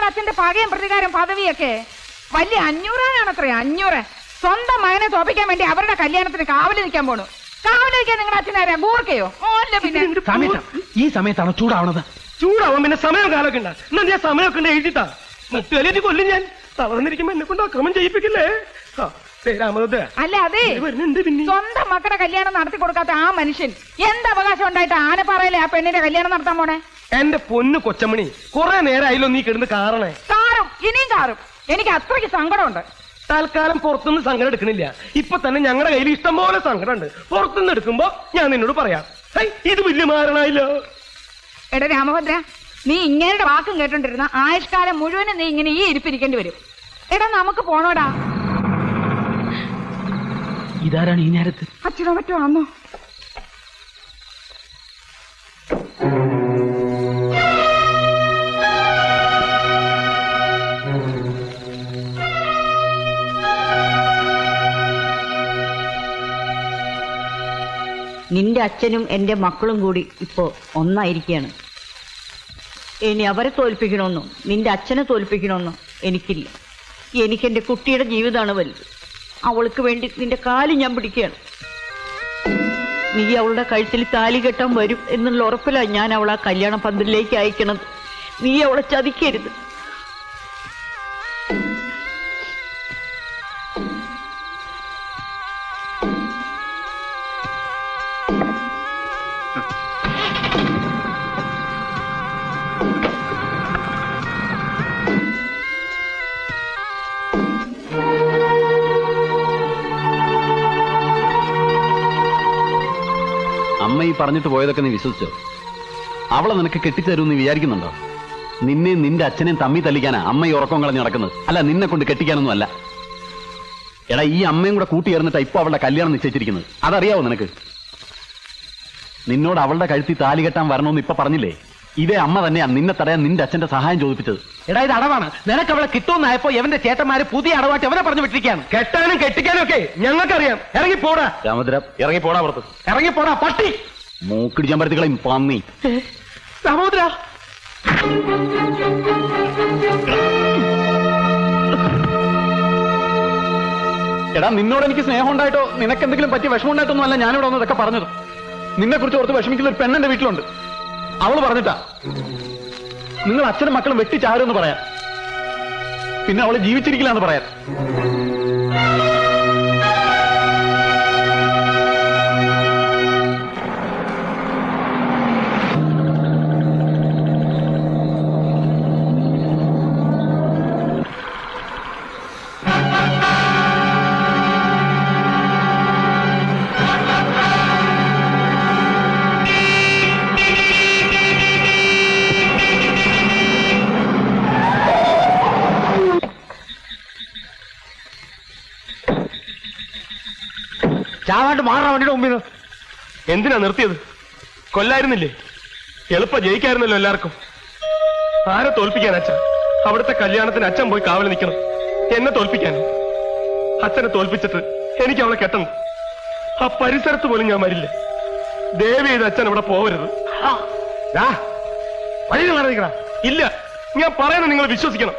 അച്ഛന്റെ പകയും പ്രതികാരം പദവിയൊക്കെ വലിയ 500 500. സ്വന്തം മകനെ തോപ്പിക്കാൻ വേണ്ടി അവരുടെ കല്യാണത്തിന് കാവല് നിൽക്കാൻ പോണു. കാവല് നിൽക്കാൻ നിങ്ങളുടെ അച്ഛനാരാ? ഗൂർക്കയോ? ഓല്ല പിന്നെ. ഈ സമയത്താണ് ചൂടാവണത്. ചൂടാവാൻ പിന്നെ സമയം കാലൊക്കെ ഉണ്ടാ. ഞാൻ സമയമൊക്കെ ഉണ്ട് എഴുതിട്ടാ. മുട്ടുകലേക്ക് കൊല്ലും ഞാൻ. തളർന്നിരിക്കുമ്പോ എന്നെ കൊണ്ട് അക്രമം ചെയ്യിപ്പിക്കില്ലേ? അല്ല അതെ, സ്വന്തം മക്കളുടെ കല്യാണം നടത്തി കൊടുക്കാത്ത ആ മനുഷ്യൻ എന്ത് അവകാശം ഉണ്ടായിട്ട് ആനപ്പാറയിലെ ആ പെണ്ണിന്റെ കല്യാണം നടത്താൻ പോണേ? എന്റെ പൊന്നു കൊച്ചമണി, കുറെ നേരമായില്ലോ നീ കിടന്ന് കാറണേ. കാറും ഇനിയും കാറും. എനിക്ക് അത്രയ്ക്ക് സങ്കടമുണ്ട്. തൽക്കാലം പുറത്തുനിന്ന് സങ്കടം എടുക്കണില്ല. ഇപ്പൊ തന്നെ ഞങ്ങളുടെ കയ്യിൽ ഇഷ്ടംപോലെ സങ്കടം ഉണ്ട്. പുറത്തുനിന്ന് എടുക്കുമ്പോ ഞാൻ നിന്നോട് പറയാം. ഇത് വലിയ മാറണായില്ലോ. എടാ രാമഭദ്ര, നീ ഇങ്ങനെ വാക്കും കേട്ടോണ്ടിരുന്ന ആയുഷ്കാലം മുഴുവനും നീ ഇങ്ങനെ ഈ ഇരിപ്പിരിക്കേണ്ടി വരും. എടാ നമുക്ക് പോണോടാ. ഇതാരാണ് ഈ നേരത്ത്? അച്ഛനോ മറ്റോ ആണോ? നിന്റെ അച്ഛനും എന്റെ മക്കളും കൂടി ഇപ്പോ ഒന്നായിരിക്കുകയാണ്. ഇനി അവരെ തോൽപ്പിക്കണമെന്നോ നിന്റെ അച്ഛനെ തോൽപ്പിക്കണമെന്നോ എനിക്കില്ല. എനിക്കെന്റെ കുട്ടിയുടെ ജീവിതമാണ് വലുത്. അവൾക്ക് വേണ്ടി നിന്റെ കാല് ഞാൻ പിടിക്കുകയാണ്. നീ അവളുടെ കഴുത്തിൽ താലി കെട്ടാൻ വരും എന്നുള്ള ഉറപ്പിലാണ് ഞാൻ അവളെ ആ കല്യാണ പന്തലിലേക്ക് അയക്കണത്. നീ അവളെ ചതിക്കരുത്. അമ്മ ഈ പറഞ്ഞിട്ട് പോയതൊക്കെ നീ വിശ്വസിച്ചോ? അവളെ നിനക്ക് കെട്ടിത്തരും നീ വിചാരിക്കുന്നുണ്ടോ? നിന്നെ നിന്റെ അച്ഛനെയും തമ്മി തല്ലിക്കാനാ അമ്മ ഈ ഉറക്കം കളഞ്ഞു നടക്കുന്നത്. അല്ല, നിന്നെ കൊണ്ട് കെട്ടിക്കാനൊന്നും അല്ല. എടാ, ഈ അമ്മയും കൂടെ കൂട്ടി ചേർന്നിട്ടാ ഇപ്പൊ അവളുടെ കല്യാണം നിശ്ചയിച്ചിരിക്കുന്നത്. അതറിയാവോ നിനക്ക്? നിന്നോട് അവളുടെ കഴുത്തി താലി കെട്ടാൻ വരണമെന്ന് ഇപ്പൊ പറഞ്ഞില്ലേ? ഇതേ അമ്മ തന്നെയാണ് നിന്നെ തടയാൻ നിന്റെ അച്ഛന്റെ സഹായം ചോദിപ്പിച്ചത്. എടാ, ഇത് അടവാണ്. നിനക്ക് അവളെ കിട്ടുമെന്നായപ്പോ എവന്റെ ചേട്ടന്മാര് പുതിയ അടവാട്ട് എവനെ പറഞ്ഞു വിട്ടിരിക്കുകയാണ്. കെട്ടാനും കെട്ടിക്കാനും ഒക്കെ ഞങ്ങൾക്കറിയാം. ഇറങ്ങിപ്പോടാ രാമദ്ര, ഇറങ്ങിപ്പോടാ പുറത്ത്. ഇറങ്ങിപ്പോടാ പട്ടി. മൂക്കിടിച്ചാൻ പറ്റത്തിക്കളയും പന്നി. രാമോദ്ര, എടാ, നിന്നോട് എനിക്ക് സ്നേഹം ഉണ്ടായിട്ടോ നിനക്ക് എന്തെങ്കിലും പറ്റിയ വിഷമം ഉണ്ടായിട്ടൊന്നും അല്ല ഞാനിവിടെ വന്ന് ഇതൊക്കെ പറഞ്ഞത്. നിന്നെ കുറിച്ച് ഓർത്ത് വിഷമിക്കുന്ന ഒരു പെണ്ണെന്റെ വീട്ടിലുണ്ട്. അവള് പറഞ്ഞിട്ടാ നിങ്ങൾ അച്ഛനും മക്കളും വെട്ടിച്ചാരുമെന്ന് പറയാൻ. പിന്നെ അവള് ജീവിച്ചിരിക്കില്ലാന്ന് പറയാൻ. ചാവാണ്ട് മാറാൻ വേണ്ടിയുടെ മുമ്പിൽ എന്തിനാ നിർത്തിയത്? കൊല്ലായിരുന്നില്ലേ? എളുപ്പം ജയിക്കായിരുന്നല്ലോ എല്ലാവർക്കും. ആരെ തോൽപ്പിക്കാൻ അച്ഛൻ? അവിടുത്തെ കല്യാണത്തിന് അച്ഛൻ പോയി കാവൽ നിൽക്കണം. എന്നെ തോൽപ്പിക്കാനോ? അച്ഛനെ തോൽപ്പിച്ചിട്ട് എനിക്ക് അവളെ കെട്ടണം. ആ പരിസരത്ത് പോലും ഞാൻ വരില്ല. ദേവി ചെയ്ത് അച്ഛൻ ഇവിടെ പോവരുത്. വഴി മാറിക്കണ. ഇല്ല, ഞാൻ പറയുന്നത് നിങ്ങൾ വിശ്വസിക്കണം.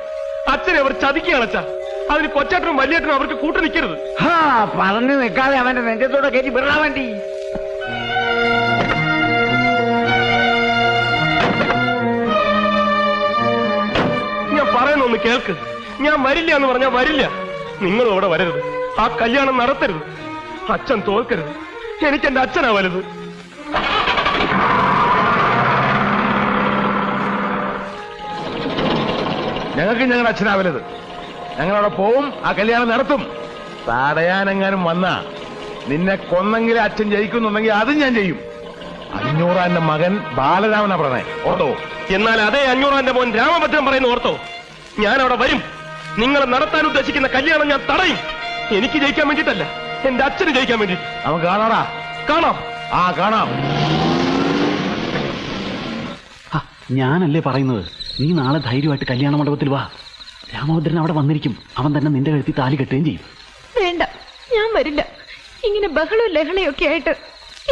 അച്ഛനെ അവർ ചതിക്കുകയാണ് അച്ഛാ. അതിന് കൊച്ചേട്ടനും വലിയേട്ടനും അവർക്ക് കൂട്ടു നിൽക്കരുത്. പറഞ്ഞു നിൽക്കാതെ അവന്റെ നെഞ്ചത്തോടെ കയറ്റി വിടാൻ വേണ്ടി. ഞാൻ പറയുന്നൊന്ന് കേൾക്ക്. ഞാൻ വരില്ല എന്ന് പറഞ്ഞാൽ വരില്ല. നിങ്ങളും അവിടെ വരരുത്. ആ കല്യാണം നടത്തരുത്. അച്ഛൻ തോൽക്കരുത്. എനിക്ക് എന്റെ അച്ഛനാ വലുത്. ഞങ്ങൾക്ക് ഞങ്ങളുടെ അച്ഛനാ വലുത്. ഞങ്ങളവിടെ പോവും, ആ കല്യാണം നടത്തും. തടയാനെങ്ങാനും വന്നാ നിന്നെ കൊന്നെങ്കിലും അച്ഛൻ ജയിക്കുന്നുണ്ടെങ്കിൽ അതും ഞാൻ ചെയ്യും. 500 മകൻ ബാലരാമനാ പറഞ്ഞേ, ഓർത്തോ? എന്നാൽ അതേ 500 മോൻ രാമഭദ്രൻ പറയുന്ന ഓർത്തോ? ഞാൻ അവിടെ വരും. നിങ്ങൾ നടത്താൻ ഉദ്ദേശിക്കുന്ന കല്യാണം ഞാൻ തടയും. എനിക്ക് ജയിക്കാൻ വേണ്ടിയിട്ടല്ല, എന്റെ അച്ഛന് ജയിക്കാൻ വേണ്ടി. നമുക്ക് കാണാടാ. കാണാം. ആ കാണാം. ഞാനല്ലേ പറയുന്നത്, നീ നാളെ ധൈര്യമായിട്ട് കല്യാണ മണ്ഡപത്തിൽ വാ. രാമഭദ്രൻ അവിടെ വന്നിരിക്കും. അവൻ തന്നെ നിന്റെ കഴുത്തി താലി കെട്ടുകയും ചെയ്യും. വേണ്ട, ഞാൻ വരില്ല. ഇങ്ങനെ ബഹളവും ലഹളയൊക്കെ ആയിട്ട്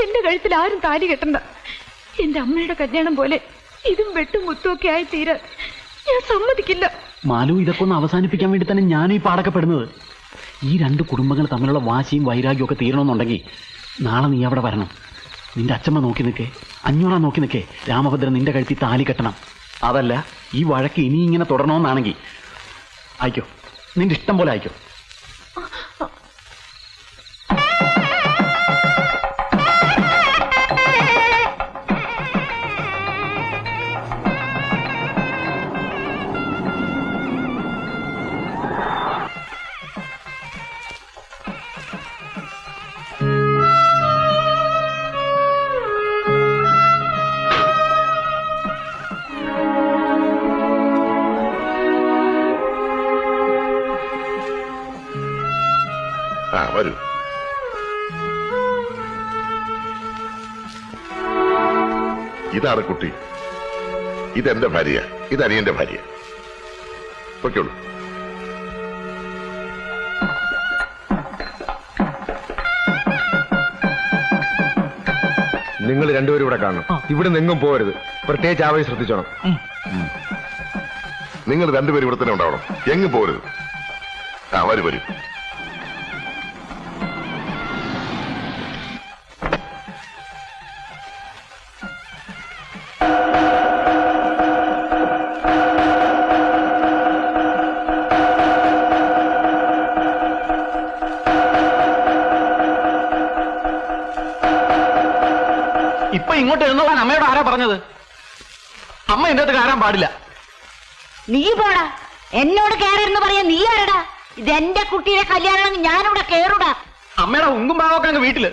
എന്റെ കഴുത്തിൽ ആരും താലി കെട്ടണ്ട. എന്റെ അമ്മയുടെ കല്യാണം പോലെ ഇതും വെട്ടും മുത്തുമൊക്കെ ആയി തീരാൻ ഞാൻ സമ്മതിക്കില്ല. മാലു, ഇതൊക്കെ ഒന്ന് അവസാനിപ്പിക്കാൻ വേണ്ടി തന്നെ ഞാനും ഈ പാടൊക്കെ പെടുന്നത്. ഈ രണ്ട് കുടുംബങ്ങൾ തമ്മിലുള്ള വാശിയും വൈരാഗ്യവും ഒക്കെ തീരണമെന്നുണ്ടെങ്കിൽ നാളെ നീ അവിടെ വരണം. നിന്റെ അച്ഛമ്മ നോക്കി നിൽക്കേ, അഞ്ഞൂറാ നോക്കി നിൽക്കേ, രാമഭദ്രൻ നിന്റെ കഴുത്തിൽ താലി കെട്ടണം. അതല്ല, ഈ വഴക്ക് ഇനി ഇങ്ങനെ തുടരണമെന്നാണെങ്കിൽ അയക്കോ, നിന്റെ ഇഷ്ടം പോലെ അയക്കോ. വരൂ. ഇതാണ് കുട്ടി, ഇതെന്റെ ഭാര്യ, ഇത് അനിയന്റെ ഭാര്യ. പൊയ്ക്കോളൂ. നിങ്ങൾ രണ്ടുപേരും ഇവിടെ കാണണം. ഇവിടെ നിങ്ങും പോകരുത്. പ്രത്യേകിച്ച് ആവേശം ശ്രദ്ധിച്ചോണം. നിങ്ങൾ രണ്ടുപേരും ഇവിടെ തന്നെ ഉണ്ടാവണം, എങ്ങും പോരുത്. വരൂ വരൂ. ഇപ്പൊ ഇങ്ങോട്ട് എഴുന്നള്ളാൻ അമ്മയോട് ആരാ പറഞ്ഞത്? അമ്മ എന്റെ അടുത്ത് കയറാൻ പാടില്ല. നീ പോടാ, എന്നോട് കയറെന്ന് പറയാ. നീ ആരടാ? ഇതെന്റെ കുട്ടിയുടെ കല്യാണം, ഞാനിവിടെ കയറൂടാ. അമ്മയുടെ ഉങ്കും ഭാഗമൊക്കെ അങ്ങ് വീട്ടില്.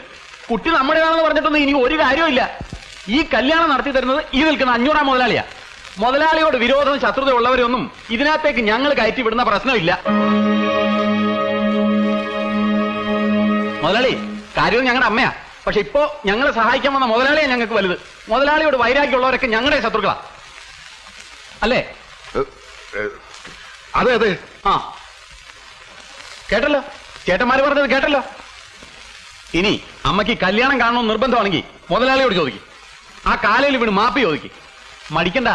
കുട്ടി നമ്മുടേതാണെന്ന് പറഞ്ഞിട്ടൊന്നും ഇനി ഒരു കാര്യമില്ല. ഈ കല്യാണം നടത്തി തരുന്നത് ഈ നിൽക്കുന്ന അഞ്ഞൂറാം മുതലാളിയാ. മുതലാളിയോട് വിരോധം ശത്രുത ഉള്ളവരൊന്നും ഇതിനകത്തേക്ക് ഞങ്ങൾ കയറ്റി വിടുന്ന പ്രശ്നമില്ല. മുതലാളി, കാര്യം ഞങ്ങളുടെ അമ്മയാ. പക്ഷെ ഇപ്പോ ഞങ്ങളെ സഹായിക്കാൻ വന്ന മുതലാളിയെ ഞങ്ങൾക്ക് വലുത്. മുതലാളിയോട് വൈരാഗ്യമുള്ളവരൊക്കെ ഞങ്ങളുടെ ശത്രുക്കളാ, അല്ലേ? അതെ അതെ. ആ, കേട്ടല്ലോ, ചേട്ടന്മാര് പറഞ്ഞത് കേട്ടല്ലോ. ഇനി അമ്മയ്ക്ക് കല്യാണം കാണണമെന്ന് നിർബന്ധമാണെങ്കിൽ മുതലാളിയോട് ചോദിക്കും. ആ കാലയിൽ വീണ് മാപ്പി ചോദിക്കും. മടിക്കണ്ട,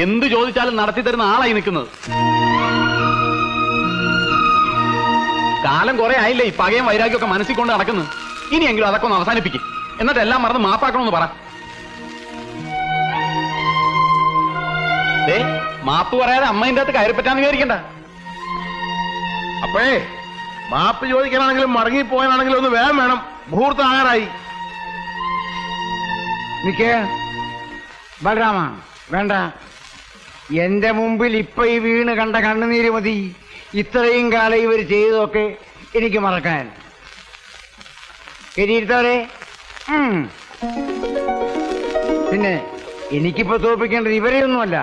എന്ത് ചോദിച്ചാലും നടത്തി തരുന്ന ആളായി നിൽക്കുന്നത്. കാലം കുറെ ആയില്ലേ ഈ പകയും വൈരാഗ്യമൊക്കെ മനസ്സിൽ കൊണ്ട് നടക്കുന്നു. ഇനിയെങ്കിലും അതൊക്കെ ഒന്ന് അവസാനിപ്പിക്കും. എന്നിട്ട് എല്ലാം മറന്ന് മാപ്പാക്കണമെന്ന് പറ. മാപ്പ് പറയാതെ അമ്മേന്റെ അകത്ത് കയറി പറ്റാന്ന് വിചാരിക്കണ്ട. അപ്പോഴേ മാപ്പ് ചോദിക്കാനാണെങ്കിലും മടങ്ങിപ്പോയാനാണെങ്കിലും ഒന്ന് വേഗം വേണം. മുഹൂർത്തം ആകാറായി. നിക്കേ ബലരാമ, വേണ്ട. എന്റെ മുമ്പിൽ ഇപ്പൊ ഈ വീണ് കണ്ട കണ്ണുനീര് മതി. ഇത്രയും കാലം ഇവർ ചെയ്തതൊക്കെ എനിക്ക് മറക്കാൻ. ശരിയിരുത്തവരെ. പിന്നെ എനിക്കിപ്പോ തോൽപ്പിക്കേണ്ടത് ഇവരെയൊന്നുമല്ല,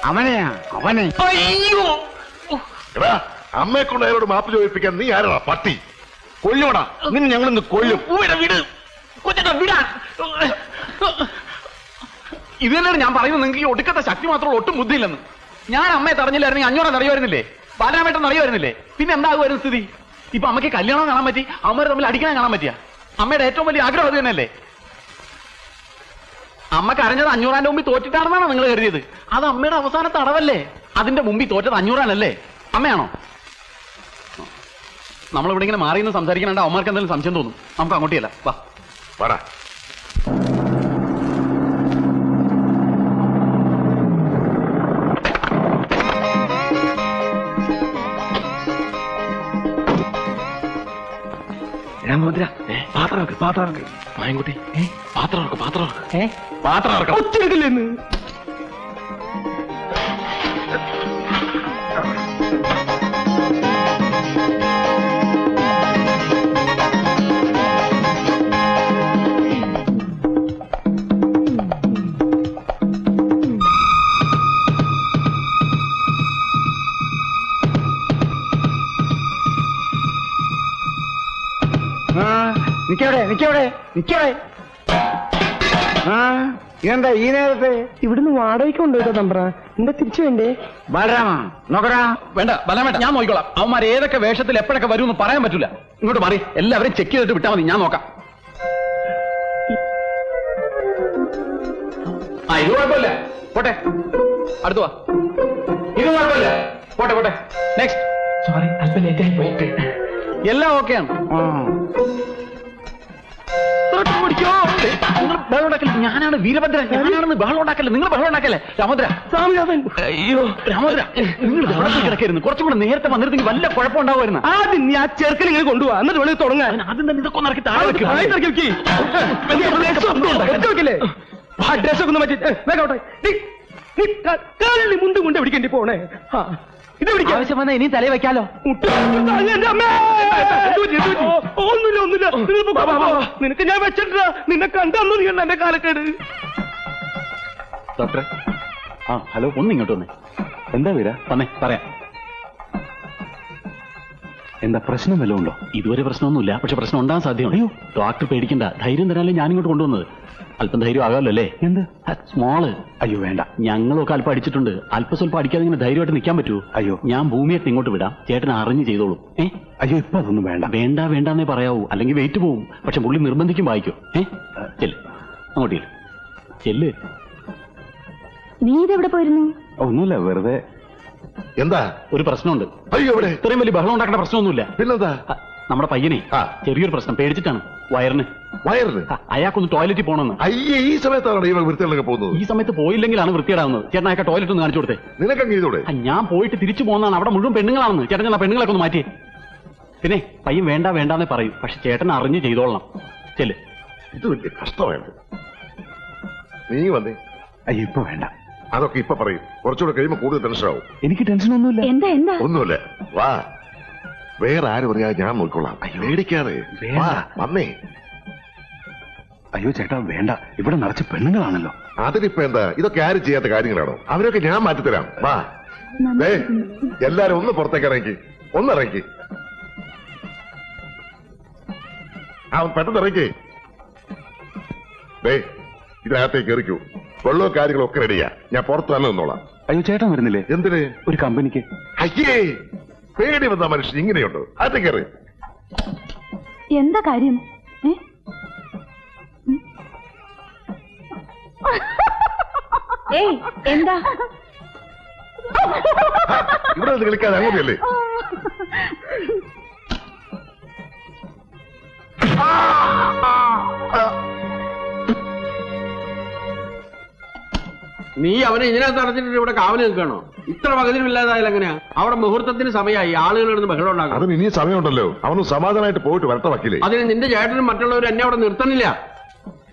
അവനെയാ, അവനെ. എടാ, അമ്മയെ കൊണ്ട് അയാളോട് മാപ്പ് ചോദിപ്പിക്കാൻ നീ ആരാ? പട്ടി കൊല്ലുവടാ, നിന്നെ ഞങ്ങളിന്ന് കൊല്ലും. ഇത് തന്നെയാണ് ഞാൻ പറയുന്നത്. നിങ്ങൾക്ക് ഈ ഒടുക്കത്തെ ശക്തി മാത്രമേ ഒട്ടും ബുദ്ധിയില്ലെന്ന്. ഞാൻ അമ്മയെ തടഞ്ഞില്ലായിരുന്നെങ്കിൽ അഞ്ഞൂറാൻ അറിയുമായിരുന്നില്ലേ, ബാലരാമേട്ടൻ അറിയുമായിരുന്നില്ലേ? പിന്നെ എന്താകുമായിരുന്നു സ്ഥിതി? ഇപ്പൊ അമ്മയ്ക്ക് കല്യാണം കാണാൻ പറ്റി, അമ്മമാർ തമ്മിൽ അടിക്കണം കാണാൻ പറ്റിയ അമ്മയുടെ ഏറ്റവും വലിയ ആഗ്രഹം അത് തന്നെയല്ലേ? അമ്മ കരഞ്ഞത് അഞ്ഞൂറാന്റെ മുമ്പിൽ തോറ്റിട്ടാണെന്നാണോ നിങ്ങൾ കരുതിയത്? അത് അമ്മയുടെ അവസാനത്തെ അടവല്ലേ? അതിന്റെ മുമ്പിൽ തോറ്റത് അഞ്ഞൂറാനല്ലേ? അമ്മയാണോ? നമ്മളിവിടെ ഇങ്ങനെ മാറി നിന്ന് സംസാരിക്കണ അമ്മമാർക്ക് എന്തെങ്കിലും സംശയം തോന്നും. നമുക്ക് അങ്ങോട്ടേയല്ല, വാ പറ. രാമഭദ്ര, പാത്രം ഇറക്ക്, പാത്രം ഇറക്ക്. മായൻകുട്ടി, പാത്രം ഇറക്ക്, പാത്രം ഇറക്ക്. പാത്രം ഇറക്കാം. ഒറ്റയെടുക്കില്ലെന്ന്. നിക്കവിടെ, നിക്കവിടെ, നിക്കവിടെ. ഇതെന്താ ഈ നേരത്തെ? ഇവിടുന്ന് വാടകയ്ക്ക് കൊണ്ടുപോയിട്ടോ തമ്പ്ര. എന്താ തിരിച്ചു വേണ്ടേ? ബലരാമ, നോക്കടാ. വേണ്ട ബലമേട്ട, ഞാൻ നോക്കിക്കോളാം. അവന്മാർ ഏതൊക്കെ വേഷത്തിൽ എപ്പോഴൊക്കെ വരും എന്ന് പറയാൻ പറ്റില്ല. ഇങ്ങോട്ട് മാറി, എല്ലാവരും ചെക്ക് ചെയ്തിട്ട് വിട്ടാൽ മതി, ഞാൻ നോക്കാം. ഇത് കുഴപ്പമില്ല, പോട്ടെ, അടുത്തു വാ. ഇത് കുഴപ്പമില്ല. പോട്ടെ പോട്ടെ. നെക്സ്റ്റ്. സോറി അല്പം ലേറ്റ് ആയി പോയിട്ട്. എല്ലാം ഓക്കെയാണ്. നിങ്ങൾ ബഹളം ഉണ്ടാക്കല്ലേ? ഞാനാണ് വീരഭദ്രൻ. ഞാനാണെന്ന് ബഹളം ഉണ്ടാക്കല്ലേ? നിങ്ങൾ ബഹളം ഉണ്ടാക്കല്ലേ? രാമോദ്ര, അയ്യോ രാമോദ്ര, നിങ്ങൾ കിടക്കായിരുന്നു. കുറച്ചും കൂടെ നേരത്തെ വന്നിരുന്നെങ്കിൽ വല്ല കുഴപ്പമുണ്ടാവുമായിരുന്നു. ആദ്യം നീ ആ ചെറുക്കനെ ഇങ്ങനെ കൊണ്ടുപോവാ, എന്നിട്ട് വേണമെങ്കിൽ തുടങ്ങാൻ. ആദ്യം തന്നെ ഇതൊക്കെ ഒന്ന് ഇറക്കി താഴെ വെക്ക്. വെക്കില്ലേ ആ ഡ്രസ്സൊക്കെ ഒന്ന് മാറ്റി വേഗോട്ടെ. നീ മുണ്ടും കൊണ്ട് എവിടേണ്ടി പോണേ? ഇത് പിടിക്കാം. ആവശ്യം വന്നാൽ ഇനി തലയിൽ വെക്കാലോ. ഒന്നുമില്ല. നിനക്ക് ഞാൻ വെച്ചിട്ടാ. നിന്നെ കണ്ടു നീ എന്റെ കാലക്കേട്. ഡോക്ടറെ, ആ ഹലോ, ഒന്ന് ഇങ്ങോട്ട് വന്നേ. എന്താ വീര? വന്നേ പറയാം. എന്താ പ്രശ്നം വല്ലതും ഉണ്ടോ? ഇതുവരെ പ്രശ്നമൊന്നുമില്ല, പക്ഷെ പ്രശ്നം ഉണ്ടാകാൻ സാധ്യമാണ്. അയ്യോ ഡോക്ടർ പേടിക്കണ്ട, ധൈര്യം തരാനല്ലേ ഞാനിങ്ങോട്ട് കൊണ്ടുവന്നത്. അല്പം ധൈര്യം ആകാമല്ലോ അല്ലേ? എന്ത് സ്മോള്? അയ്യോ വേണ്ട, ഞങ്ങളൊക്കെ അല്പം അടിച്ചിട്ടുണ്ട്. അല്പം സ്വല്പം അടിക്കാതെ ഇങ്ങനെ ധൈര്യമായിട്ട് നിൽക്കാൻ പറ്റുമോ? അയ്യോ ഞാൻ ഭൂമിയായിട്ട് ഇങ്ങോട്ട് വിടാം, ചേട്ടൻ അറിഞ്ഞ് ചെയ്തോളൂ. അയ്യോ ഇപ്പൊ അതൊന്നും വേണ്ട. വേണ്ടെന്നേ പറയാവൂ, അല്ലെങ്കിൽ വെയിറ്റ് പോവും. പക്ഷെ പുള്ളി നിർബന്ധിക്കും വായിക്കും. ചെല്ല് അങ്ങോട്ട് ചെല്ല്. നീ ഇതെവിടെ പോയിരുന്നു? ഒന്നുമില്ല, വെറുതെ. എന്താ ഒരു പ്രശ്നമുണ്ട്. അയ്യോ ഇവിടെ ഇത്രയും വലിയ ബഹളം ഉണ്ടാക്കേണ്ട പ്രശ്നമൊന്നുമില്ല. പിന്നെന്താ? നമ്മുടെ പയ്യനെ ചെറിയൊരു പ്രശ്നം, പേടിച്ചിട്ടാണ്. വയറിന് അയാൾക്കൊന്ന് ടോയ്ലറ്റിൽ പോകണമെന്ന്. അയ്യേ, ഈ സമയത്താണ് ഇവ വൃത്തികളൊക്കെ പോകുന്നത്. ഈ സമയത്ത് പോയില്ലെങ്കിലാണ് വൃത്തിയിടാവുന്നത്. ചേട്ടൻ അയാൾക്ക് ടോയ്ലറ്റ് ഒന്ന് കാണിച്ചു കൊടുത്തേ. നിനക്കങ്ങ് ചെയ്തോടെ? ഞാൻ പോയിട്ട് തിരിച്ചു പോകുന്നതാണ്. അവിടെ മുഴുവൻ പെണ്ണുങ്ങളാണെന്ന്. ചേട്ടൻ ഞാൻ പെണ്ണുങ്ങളൊക്കെ ഒന്ന് മാറ്റിയേ. പിന്നെ പയ്യൻ വേണ്ടാന്നേ പറയും, പക്ഷെ ചേട്ടൻ അറിഞ്ഞ് ചെയ്തോളണം. ചെല്ല്. ഇത് വലിയ കഷ്ടമാണ്. നീ വന്നേ. അയ്യോ ഇപ്പൊ വേണ്ട. അതൊക്കെ ഇപ്പൊ പറയും, കുറച്ചുകൂടെ കഴിയുമ്പോൾ കൂടുതൽ ടെൻഷനാവും. എനിക്ക് ടെൻഷനൊന്നുമില്ല. എന്താ ഒന്നുമില്ല, വാ. വേറെ ആരും പറയാതെ ഞാൻ നോക്കിക്കൊള്ളാം. പേടിക്കാതെ വാ, വന്നേ. അയ്യോ ചേട്ടാ വേണ്ട, ഇവിടെ നിറച്ച് പെണ്ണുങ്ങളാണല്ലോ. അതിനിപ്പോ എന്താ? ഇതൊക്കെ ആരും ചെയ്യാത്ത കാര്യങ്ങളാണോ? അവരൊക്കെ ഞാൻ മാറ്റിത്തരാം. വാ. എല്ലാരും ഒന്ന് പുറത്തേക്ക് ഇറങ്ങി, ഒന്നിറങ്ങി. അവൻ പെട്ടെന്ന് ഇറങ്ങി. ഇതിനകത്തേക്ക് എറിക്കൂ. വെള്ളവും കാര്യങ്ങളും ഒക്കെ റെഡിയാ. ഞാൻ പുറത്ത് തന്നെ നിന്നോളാം. അയ്യോ ചേട്ടൻ വരുന്നില്ലേ? എന്തിന്? ഒരു കമ്പനിക്ക്. അയ്യേ, പേടി വന്ന മനുഷ്യൻ ഇങ്ങനെയുണ്ട്. അത് കയറി. എന്താ കാര്യം? ഏയ് എന്താ? ഇവിടെ നിന്ന് കളിക്കാതെ അങ്ങോട്ടല്ലേ? നീ അവനെ ഇതിനകത്ത് അടച്ചിട്ട് ഇവിടെ കാവല് നിൽക്കണോ? ഇത്ര പകുതിയില്ലാതായാലും എങ്ങനെയാ? അവിടെ മുഹൂർത്തത്തിന് സമയമായി, ആളുകൾ ഇടുന്ന് ബഹളം ഉണ്ടാക്കും. അതിന് ഇനിയും സമയമുണ്ടല്ലോ. അവന് സമാധാനമായിട്ട് പോയിട്ട് വരട്ടെ വക്കീലേ. അതിന് നിന്റെ ചേട്ടനും മറ്റുള്ളവരും എന്നെ അവിടെ നിർത്തണില്ല.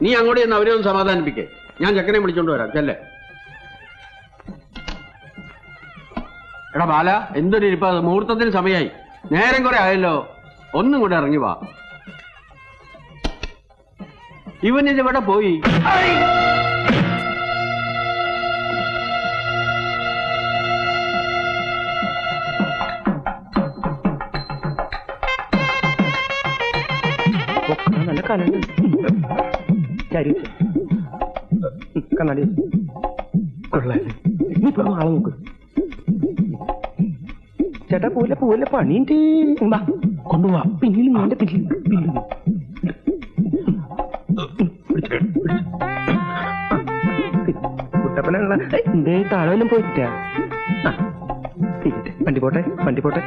നീ അങ്ങോട്ട് ചെന്ന് അവരെ ഒന്ന് സമാധാനിപ്പിക്കേ. ഞാൻ ചെക്കനെ വിളിച്ചോണ്ട് വരാം. ചെല്ലേ. എടാ ബാല, എന്തൊരു ഇരിപ്പ, മുഹൂർത്തത്തിന് സമയമായി. നേരം കുറെ ആയല്ലോ, ഒന്നും കൂടെ ഇറങ്ങി വാ. ഇവനിതിവിടെ പോയി. നല്ല കലുണ്ട്. കണ്ണാടി കൊള്ളാല്ലേ? ഇനിയിപ്പോ ആളെ നോക്ക്. ചേട്ടാ പോലെ പണിയുണ്ട്. കൊണ്ടുപോവാ. പിന്നിൽ നീന്റെ പിന്നിൽ കുട്ടപ്പനുള്ള എന്തേ താഴെ പോയിട്ടാ. വണ്ടി പോട്ടെ.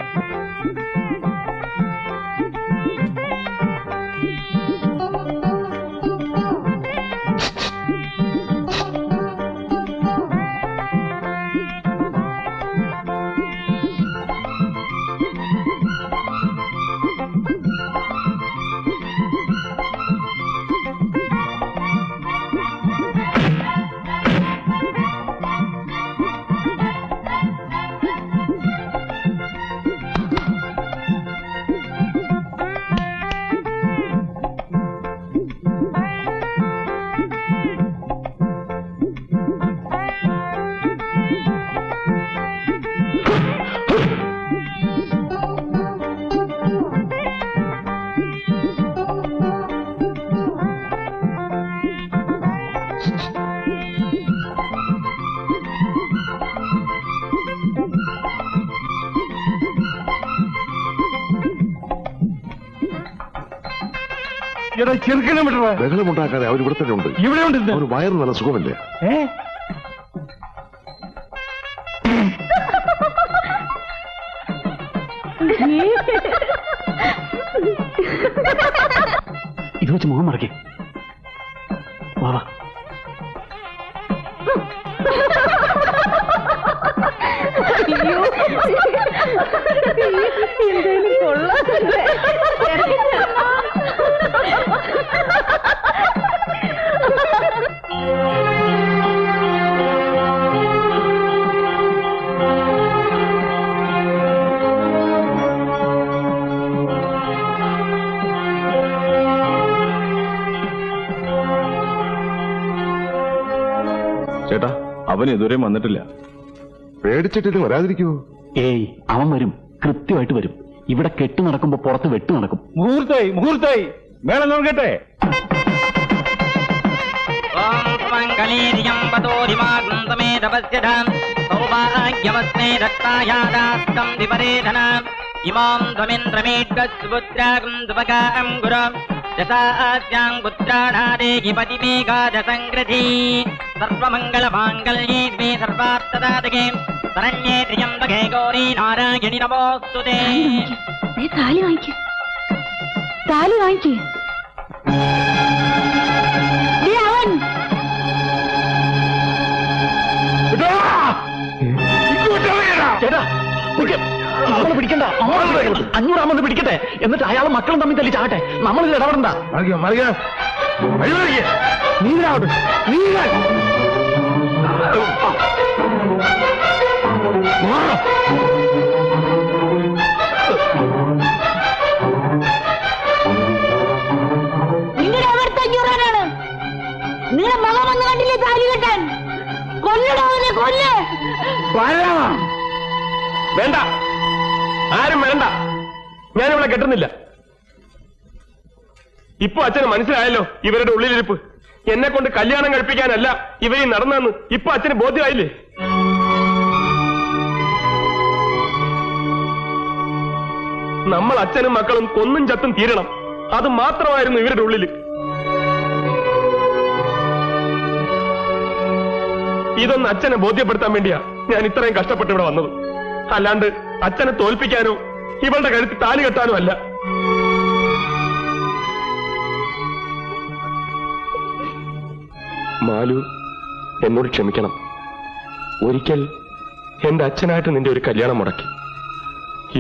ചെറുക്കനെ വിട്ട ബഹളമുണ്ടാക്കാതെ അവർ ഇവിടെ തന്നെ ഉണ്ട്. ഇവിടെ ഉണ്ട്. ഒരു വയറ് നല്ല സുഖമല്ലേ? ഇത് വെച്ച് മുഖം മറക്കേ. വാ വാ. എന്തായാലും കൊള്ളാം. ചേട്ടാ, അവൻ ഇതുവരെ വന്നിട്ടില്ല. പേടിച്ചിട്ട് വരാതിരിക്കുവോ? ഏയ്, അവൻ വരും, കൃത്യമായിട്ട് വരും. ഇവിടെ കെട്ട് നടക്കുമ്പോ പുറത്ത് വെട്ട് നടക്കും. മുഹൂർത്തായി, മുഹൂർത്തായി. മേളം നോക്കട്ടെ. ഇമാം ത്വമിന്ദ്രമേഡ്ഗസ്സുപുത്രാഗം ദുപകാം ഗുരം ദശാസ്യാം പുത്രാണാദേഹി പതിമേകാദശംഗ്രഥീ സർവമംഗളമാംഗല്യേ ദ്വേ സർവാർത്ഥസാധകേ ശരണ്യേ ത്ര്യംബകേ ഗൗരീ നാരായണി നമോസ്തുതേ. താലി വാങ്ങിക്കേ, താലി വാങ്ങിക്കേ. ചേട്ടാ, നമ്മള് പിടിക്കണ്ട. 500 പിടിക്കട്ടെ, എന്നിട്ട് അയാളെ മക്കളും തമ്മിൽ തല്ലി ചാകട്ടെ. നമ്മളിത് ഇടപെടണ്ട. നീങ്ങാവട്ടെ, നീങ്ങാൻ. നിങ്ങളുടെ അവിടുത്തെ 500 നിങ്ങളുടെ മകൻ വന്ന് കണ്ടില്ലേ താലി കെട്ടാൻ? കൊല്ലടോ, കൊല്ല്. വേണ്ട, ആരും വേണ്ട. ഞാനിവിടെ കെട്ടുന്നില്ല. ഇപ്പൊ അച്ഛന് മനസ്സിലായല്ലോ ഇവരുടെ ഉള്ളിലിരിപ്പ്. എന്നെ കൊണ്ട് കല്യാണം കഴിപ്പിക്കാനല്ല ഇവരീ നടന്നെന്ന് ഇപ്പൊ അച്ഛന് ബോധ്യമായില്ലേ? നമ്മൾ അച്ഛനും മക്കളും കൊന്നും ചത്തും തീരണം, അത് മാത്രമായിരുന്നു ഇവരുടെ ഉള്ളിൽ. ഇതൊന്ന് അച്ഛനെ ബോധ്യപ്പെടുത്താൻ വേണ്ടിയാ ഞാൻ ഇത്രയും കഷ്ടപ്പെട്ട് ഇവിടെ വന്നത്. അല്ലാണ്ട് അച്ഛനെ തോൽപ്പിക്കാനോ ഇവളുടെ കഴുത്തിൽ താലി കെട്ടാനോ അല്ല. മാലു, എന്നോട് ക്ഷമിക്കണം. ഒരിക്കൽ എന്റെ അച്ഛനായിട്ട് നിന്റെ ഒരു കല്യാണം മുടക്കി.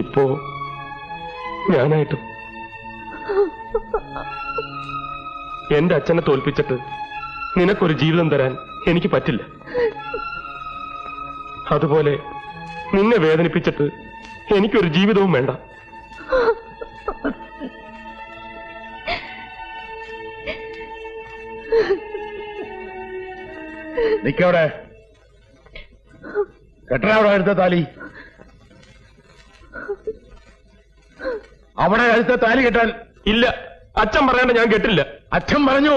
ഇപ്പോ ഞാനായിട്ടും. എന്റെ അച്ഛനെ തോൽപ്പിച്ചിട്ട് നിനക്കൊരു ജീവിതം തരാൻ എനിക്ക് പറ്റില്ല. അതുപോലെ നിന്നെ വേദനിപ്പിച്ചിട്ട് എനിക്കൊരു ജീവിതവും വേണ്ട. നിക്കവിടെ. കെട്ടണ അവിടെ അടുത്ത താലി. അവിടെ അടുത്ത താലി കെട്ടാൻ ഇല്ല. അച്ഛൻ പറയേണ്ട, ഞാൻ കെട്ടില്ല. അച്ഛൻ പറഞ്ഞു.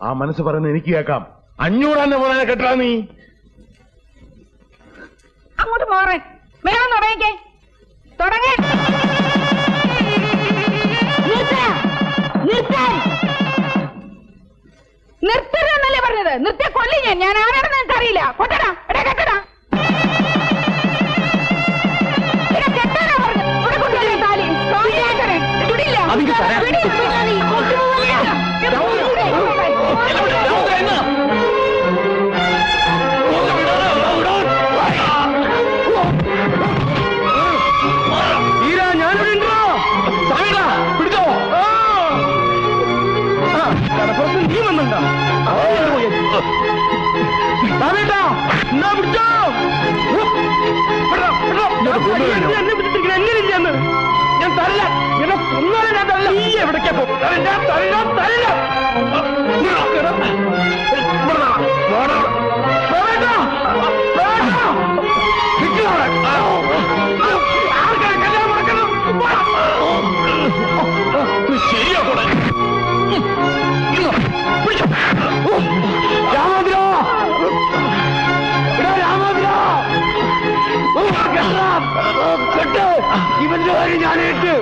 ആ മനസ്സ് പറയുന്നത് എനിക്ക് കേൾക്കാം. 500 പോലെ കെട്ടാ നീ. അങ്ങോട്ട് മാറേ, വേണം തുടങ്ങിക്കേ, തുടങ്ങേ. നിർത്തരുന്നല്ലേ പറഞ്ഞത്? നിർത്തിയ കൊല്ലി ഞാൻ ആരാണെന്ന് നിങ്ങൾക്ക് അറിയില്ല. കൊട്ടടാ, എടാ കെട്ടടാ. കെട്ടാനാ പറഞ്ഞു. ഇവിടെ കൊണ്ടുവല്ലേ താലി? അതിക്ക് തരാം. ഞാൻ തരില്ല. എന്നെ കൊന്നാലും ഞാൻ തരില്ല. നീ എവിടേക്കാ പോകും? ഞാൻ തരില്ല, തരില്ല. ശരിയാ കൂടെ. രാമോദ്രോ, രാമോദ്രോ, ഇവന്റെ കാര്യം ഞാൻ ഏറ്റു.